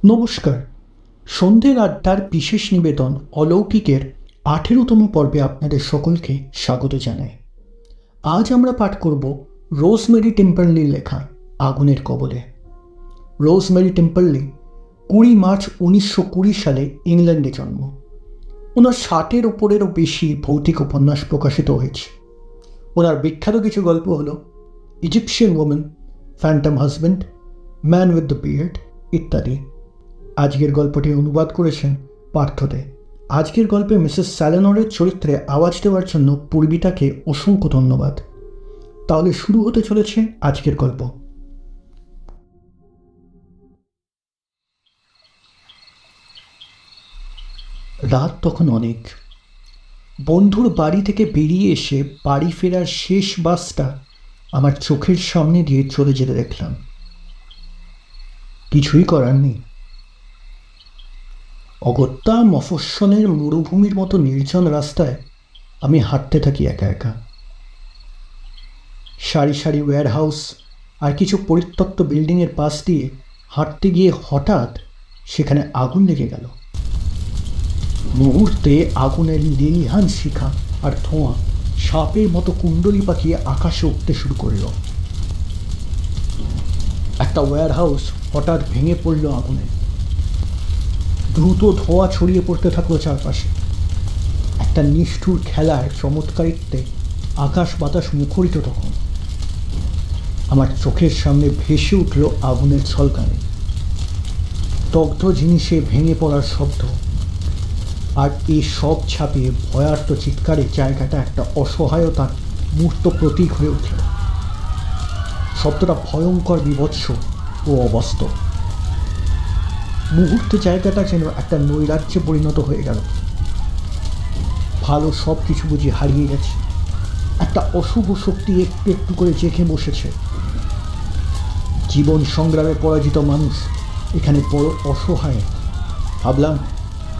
নমস্কার। সন্ধ্যের আড্ডার বিশেষ নিবেদন অলৌকিকের 18তম পর্বে আপনাদের সকলকে স্বাগত জানাই। আজ আমরা পাঠ করব রোজমেরি টেম্পললির লেখা আগুনের কবলে। রোজমেরি টেম্পললি 20 মার্চ 1920 সালে ইংল্যান্ডে জন্ম। ওনার 60-এর ওপরেরও বেশি ভৌতিক উপন্যাস প্রকাশিত হয়েছে। ওনার বিখ্যাত কিছু গল্প হল Egyptian woman, Phantom husband, man with the beard ইত্যাদি। আজকের গল্পটি অনুবাদ করেছেন পার্থ দে। আজকের গল্পে মিসেস স্যালেনরের চরিত্রে আওয়াজ দেওয়ার জন্য পূর্বিতাকে অসংখ্য ধন্যবাদ। তাহলে শুরু হতে চলেছে আজকের গল্প। রাত তখন অনেক। বন্ধুর বাড়ি থেকে বেরিয়ে এসে বাড়ি ফেরার শেষ বাসটা আমার চোখের সামনে দিয়ে চলে যেতে দেখলাম। কিছুই করার নেই। অগত্যা মফস্বলের মরুভূমির মতো নির্জন রাস্তায় আমি হাঁটতে থাকি একা একা। সারি সারি ওয়্যারহাউস আর কিছু পরিত্যক্ত বিল্ডিংয়ের পাশ দিয়ে হাঁটতে গিয়ে হঠাৎ সেখানে আগুন লেগে গেল। মুহূর্তে আগুনের লেলিহান শিখা আর ধোঁয়া সাপের মতো কুণ্ডলি পাকিয়ে আকাশে উঠতে শুরু করল। একটা ওয়্যারহাউস হঠাৎ ভেঙে পড়ল আগুনে। দ্রুত ধোঁয়া ছড়িয়ে পড়তে থাকলো চারপাশে। একটা নিষ্ঠুর খেলার চমৎকারিত্বে আকাশ বাতাস মুখরিত। তখন আমার চোখের সামনে ভেসে উঠল আগুনের ঝলকানি, দগ্ধ জিনিসে ভেঙে পড়ার শব্দ, আর এই সব ছাপিয়ে ভয়ার্ত চিৎকারে জায়গাটা একটা অসহায়তার মূর্ত প্রতীক হয়ে উঠল। শব্দটা ভয়ঙ্কর, বিভৎস ও অবাস্তব। মুহূর্তে জায়গাটা যেন একটা নৈরাজ্যে পরিণত হয়ে গেল। ভালো সব কিছু বুঝি হারিয়ে গেছে। একটা অশুভ শক্তি একটু একটু করে জেঁকে বসেছে। জীবন সংগ্রামে পরাজিত মানুষ এখানে বড় অসহায়। ভাবলাম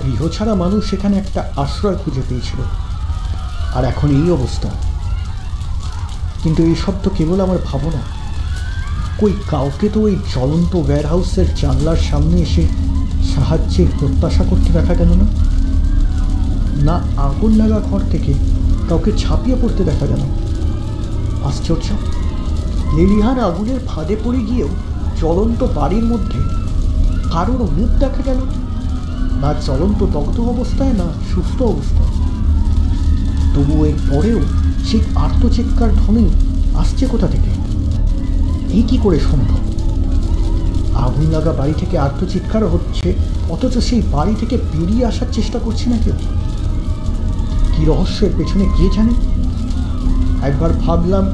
গৃহ ছাড়া মানুষ সেখানে একটা আশ্রয় খুঁজে পেয়েছিল, আর এখন এই অবস্থা। কিন্তু এইসব তো কেবল আমার ভাবনা। কই কাউকে তো ওই জ্বলন্ত ওয়্যারহাউসের জানলার সামনে এসে সাহায্যের প্রত্যাশা করতে দেখা গেল না। না আগুন লাগা ঘর থেকে কাউকে ঝাঁপিয়ে পড়তে দেখা গেল। আশ্চর্য! লেলিহান আগুনের ফাঁদে পড়ে গিয়েও জ্বলন্ত বাড়ির মধ্যে কারোর মুখ দেখা গেল না। জ্বলন্ত দগ্ধ অবস্থায়, না সুস্থ অবস্থায়। তবু এর পরেও সেই আর্তচিৎকার ধ্বনি আসছে কোথা থেকে? এই কি করে সম্ভব? আগুন লাগা বাড়ি থেকে আর্তচিৎকার হচ্ছে, অথচ সেই বাড়ি থেকে বেরিয়ে আসার চেষ্টা করছে না কেউ। কি রহস্যের পেছনে কে জানে? একবার ভাবলাম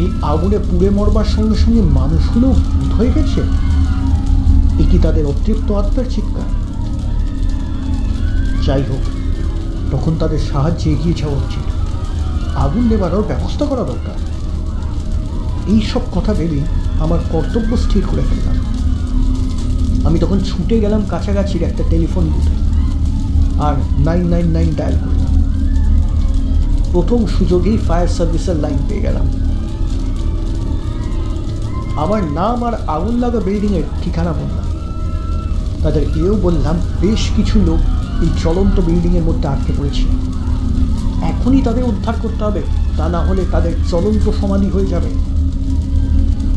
এই আগুনে পুড়ে মরবার সঙ্গে সঙ্গে মানুষগুলো ভূত হয়ে গেছে। এ কি তাদের অতৃপ্ত আত্মার চিৎকার? যাই হোক, তখন তাদের সাহায্যে এগিয়ে যাওয়া উচিত। আগুন নেবানোর ব্যবস্থা করা দরকার। এই সব কথা ভেবে আমার কর্তব্য স্থির করে ফেললাম। আমি তখন ছুটে গেলাম কাছাকাছির একটা টেলিফোন বুথে আর 999 ডায়াল করলাম। প্রথম সুযোগেই ফায়ার সার্ভিসের লাইন পেয়ে গেলাম। আমার নাম আর আগুন লাগা বিল্ডিংয়ের ঠিকানা বললাম। তাদের এও বললাম বেশ কিছু লোক এই জ্বলন্ত বিল্ডিংয়ের মধ্যে আটকে পড়েছে। এখনই তাদের উদ্ধার করতে হবে, তা না হলে তাদের জ্বলন্ত সমাধি হয়ে যাবে।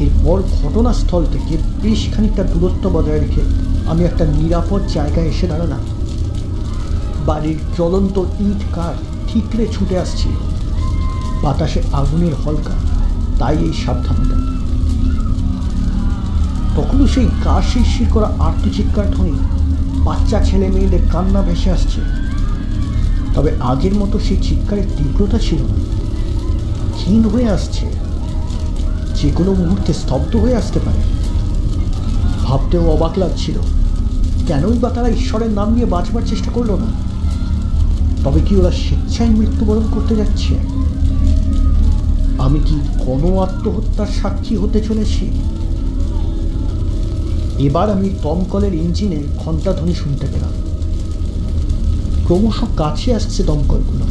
এরপর ঘটনাস্থল থেকে বেশ খানিকটা দূরত্ব বজায় রেখে আমি একটা নিরাপদ জায়গায় এসে দাঁড়ালাম। বাড়ির জ্বলন্ত ইট কাঠ ঠিকরে ছুটে আসছিল। বাতাসে আগুনের হলকা, তাই এই সাবধানতা। তখনও সেই গা শিরশির করা আর্তচিৎকার ধ্বনি, বাচ্চা ছেলে মেয়েদের কান্না ভেসে আসছে। তবে আগের মতো সেই চিৎকারের তীব্রতা ছিল না, ক্ষীণ হয়ে আসছে। যে কোনো মুহূর্তে স্তব্ধ হয়ে আসতে পারে। ভাবতেও অবাক লাগছিল, কেনই বা তারা ঈশ্বরের নাম নিয়ে বাঁচবার চেষ্টা করলো না? তবে কি ওরা স্বেচ্ছায় মৃত্যুবরণ করতে যাচ্ছে? আমি কি কোনো আত্মহত্যার সাক্ষী হতে চলেছি? এবার আমি দমকলের ইঞ্জিনের ঘণ্টাধ্বনি শুনতে পেলাম। ক্রমশ কাছে আসছে দমকলগুলো।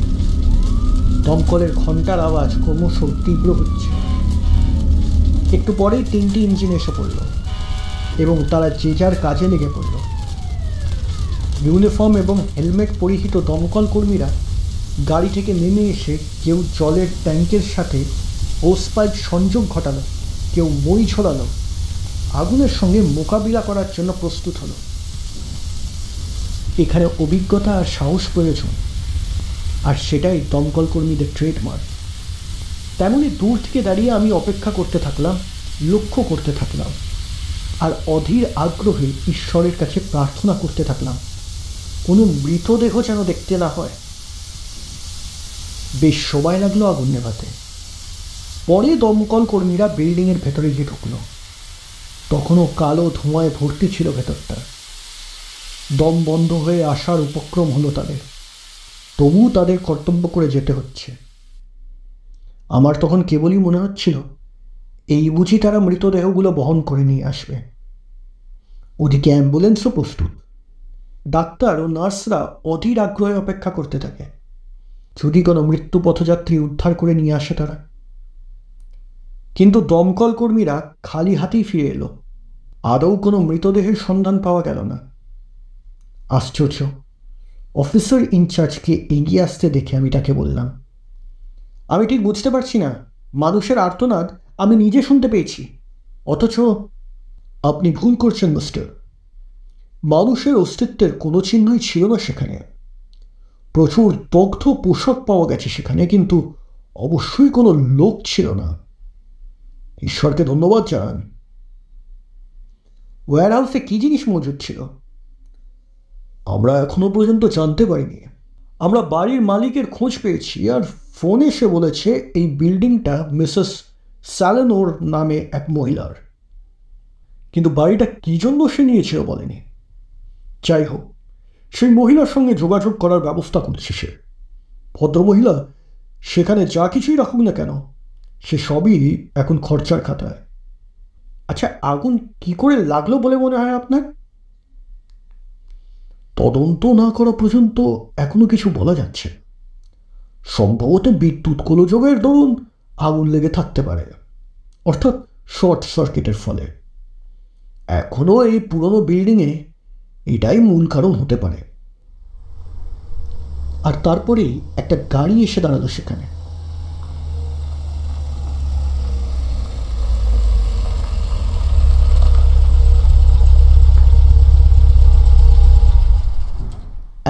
দমকলের ঘণ্টার আওয়াজ ক্রমশ তীব্র হচ্ছে। একটু পরেই 3টি ইঞ্জিন এসে পড়ল এবং তারা যে যার কাজে লেগে পড়ল। ইউনিফর্ম এবং হেলমেট পরিহিত দমকল কর্মীরা গাড়ি থেকে নেমে এসে কেউ জলের ট্যাঙ্কের সাথে হোস পাইপ সংযোগ ঘটালো, কেউ মই ঝোলালো, আগুনের সঙ্গে মোকাবিলা করার জন্য প্রস্তুত হলো। এখানে অভিজ্ঞতা আর সাহস প্রয়োজন, আর সেটাই দমকল কর্মীদের ট্রেডমার্ক। তেমনি দূর থেকে দাঁড়িয়ে আমি অপেক্ষা করতে থাকলাম, লক্ষ্য করতে থাকলাম, আর অধীর আগ্রহে ঈশ্বরের কাছে প্রার্থনা করতে থাকলাম কোনো মৃতদেহ যেন দেখতে না হয়। বেশ সময় লাগলো আগুন নেভাতে। পরে দমকল কর্মীরা বিল্ডিংয়ের ভেতরে গিয়ে ঢুকলো। তখনও কালো ধোঁয়ায় ভর্তি ছিল ভেতরটা। দম বন্ধ হয়ে আসার উপক্রম হলো তাদের, তবুও তাদের কর্তব্য করে যেতে হচ্ছে। আমার তখন কেবলই মনে হচ্ছিল এই বুঝি তারা মৃতদেহগুলো বহন করে নিয়ে আসবে। ওদিকে অ্যাম্বুলেন্সও প্রস্তুত। ডাক্তার ও নার্সরা অধীর আগ্রহে অপেক্ষা করতে থাকে যদি কোনো মৃত্যু পথযাত্রী উদ্ধার করে নিয়ে আসে তারা। কিন্তু দমকল কর্মীরা খালি হাতেই ফিরে এলো। আদৌ কোনো মৃতদেহের সন্ধান পাওয়া গেল না। আশ্চর্য! অফিসার ইনচার্জকে এগিয়ে আসতে দেখে আমি তাকে বললাম, আমি ঠিক বুঝতে পারছি না, মানুষের আর্তনাদ আমি নিজে শুনতে পেয়েছি, অথচ আপনি ভুল করছেন মিস্টার। মানুষের অস্তিত্বের কোনো চিহ্নই ছিল না সেখানে। প্রচুর দগ্ধ পোশাক পাওয়া গেছে সেখানে, কিন্তু অবশ্যই কোনো লোক ছিল না। ঈশ্বরকে ধন্যবাদ জানান। ওয়্যারহাউসে কী জিনিস মজুদ ছিল আমরা এখনো পর্যন্ত জানতে পারিনি। আমরা বাড়ির মালিকের খোঁজ পেয়েছি, আর ফোনে সে বলেছে এই বিল্ডিংটা মিসেস স্যালেনোর নামে এক মহিলার, কিন্তু বাড়িটা কী জন্য সে নিয়েছিল বলেনি। যাই হোক, সেই মহিলার সঙ্গে যোগাযোগ করার ব্যবস্থা করছে সে। ভদ্রমহিলা সেখানে যা কিছুই রাখুক না কেন, সে সবই এখন খরচার খাতায়। আচ্ছা, আগুন কি করে লাগলো বলে মনে হয় আপনার? তদন্ত না করা পর্যন্ত এখনো কিছু বলা যাচ্ছে। সম্ভবত বিদ্যুৎ গোলযোগের দরুন আগুন লেগে থাকতে পারে, অর্থাৎ শর্ট সার্কিটের ফলে। এখনো এই পুরনো বিল্ডিংয়ে এটাই মূল কারণ হতে পারে। আর তারপরেই একটা গাড়ি এসে দাঁড়ালো সেখানে।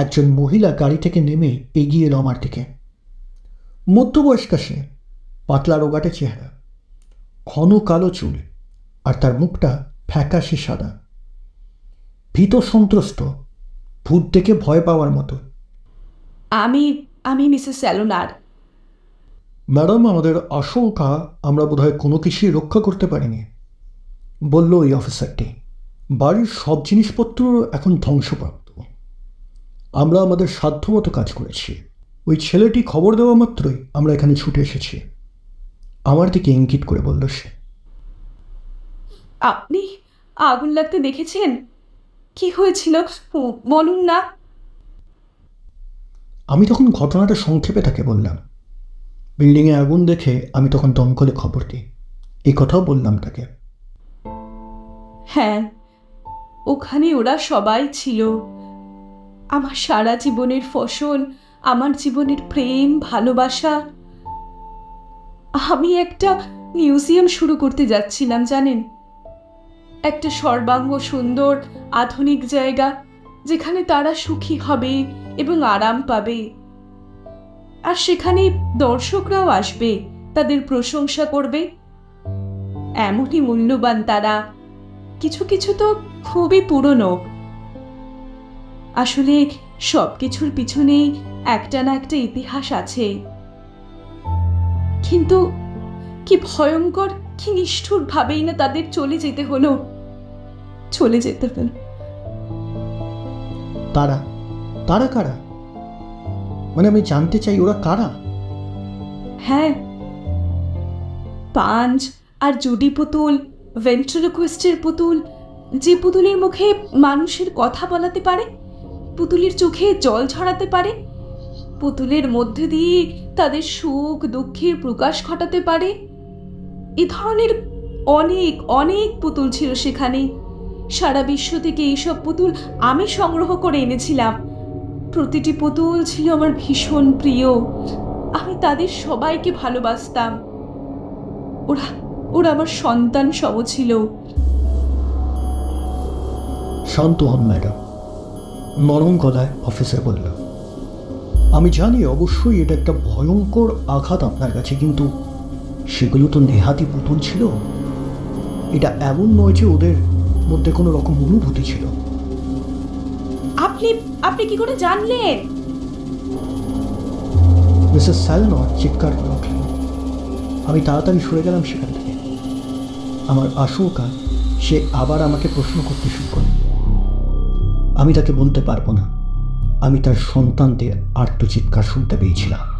একজন মহিলা গাড়ি থেকে নেমে এগিয়ে এলো আমার দিকে। মধ্যবয়স্কা সে, পাতলা রোগাটে চেহারা, ঘন কালো চুল, আর তার মুখটা ফ্যাকাশে সাদা। ভীত সন্ত্রস্ত, ভূত দেখে ভয় পাওয়ার মতো। আমি আমি মিসেস স্যালোনার। ম্যাডাম, আমাদের আশঙ্কা আমরা বোধহয় কোনো কিছুই রক্ষা করতে পারিনি, বলল ওই অফিসারটি। বাড়ির সব জিনিসপত্র এখন ধ্বংসপ্রাপ্ত। আমরা আমাদের সাধ্যমতো কাজ করেছি। ওই ছেলেটি খবর দেওয়া মাত্রই আমরা এখানে ছুটে এসেছি। আমার দিকে ইঙ্গিত করে বলল সে। আপনি আগুন লাগতে দেখেছেন? কি হয়েছিল বলুন না। আমি তখন ঘটনাটা সংক্ষেপে তাকে বললাম। বিল্ডিংয়ে আগুন দেখে আমি তখন দমকলে খবর দিই, এই কথাও বললাম তাকে। হ্যাঁ, ওখানে ওরা সবাই ছিল। আমার সারা জীবনের ফসল, আমার জীবনের প্রেম, ভালোবাসা। আমি একটা মিউজিয়াম শুরু করতে যাচ্ছিলাম জানেন, একটা সর্বাঙ্গ সুন্দর আধুনিক জায়গা যেখানে তারা সুখী হবে এবং আরাম পাবে। আর সেখানে দর্শকরাও আসবে, তাদের প্রশংসা করবে। এমনই মূল্যবান তারা। কিছু কিছু তো খুবই পুরনো। আসলে সব কিছুর পিছনেই একটা না একটা ইতিহাস আছে। কিন্তু কি ভয়ঙ্কর, কি নিষ্ঠুর ভাবেই না তাদের চলে যেতে হলো। তারা তারা কারা? মানে আমি জানতে চাই, ওরা কারা? হ্যাঁ, পাঞ্চ আর জুডি পুতুল, ভেন্ট্রিলোকুইস্টের পুতুল, যে পুতুলের মুখে মানুষের কথা বলাতে পারে, পুতুলের চোখে জল ঝরাতে পারে, পুতুলের মধ্যে দিয়ে তাদের সুখ দুঃখের প্রকাশ ঘটাতে পারে। এ ধরনের অনেক অনেক পুতুল ছিল সেখানে। সারা বিশ্ব থেকে এইসব পুতুল আমি সংগ্রহ করে এনেছিলাম। প্রতিটি পুতুল ছিল আমার ভীষণ প্রিয়। আমি তাদের সবাইকে ভালোবাসতাম। ওরা ওরা আমার সন্তান সম ছিল। শান্ত হন ম্যাডাম, নরম গলায় অফিসার বলল। আমি জানি অবশ্যই এটা একটা ভয়ঙ্কর আঘাত আপনার কাছে, কিন্তু সেগুলো তো নেহাতি পুতুল ছিল। এটা এমন নয় যে ওদের মধ্যে কোনো রকম অনুভূতি ছিল। আপনি আপনি কি করে জানলেন? মিসেস স্যালনর চিৎকার করে উঠলেন। আমি তাড়াতাড়ি সরে গেলাম সেখান থেকে। আমার আশঙ্কা সে আবার আমাকে প্রশ্ন করতে শুরু করে। আমি তাকে বলতে পারবো না আমি তার সন্তানদের আর্তচিৎকার শুনতে পেয়েছিলাম।